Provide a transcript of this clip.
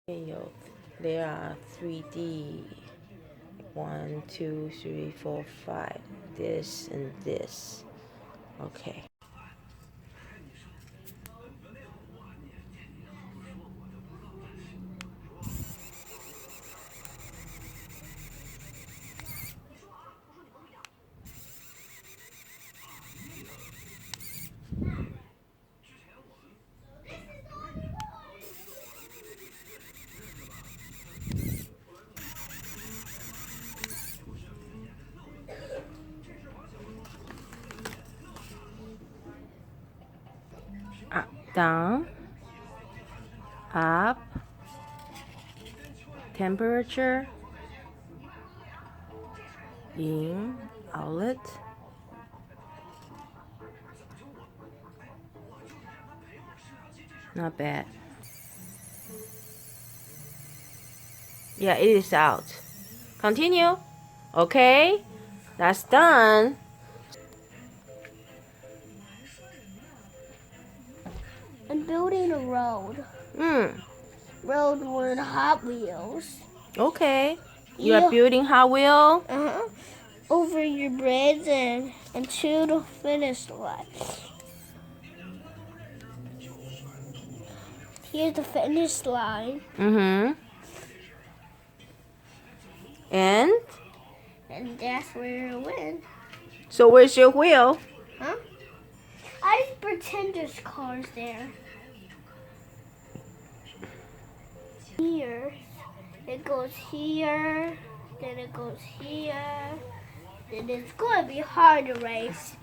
Yo, there are 3D. 1, 2, 3, 4, 5. This and this. Okay. Down, up, temperature, in, outlet. Not bad. Yeah, it is out. Continue. Okay, that's done. I'm building a road. Road with Hot Wheels. Okay. You are building Hot Wheel? Over your bridge and to the finish line. Here's the finish line. And? And that's where I win. So where's your wheel? I just pretend there's cars there. Here. It goes here. Then it goes here. Then it's going to be hard to race.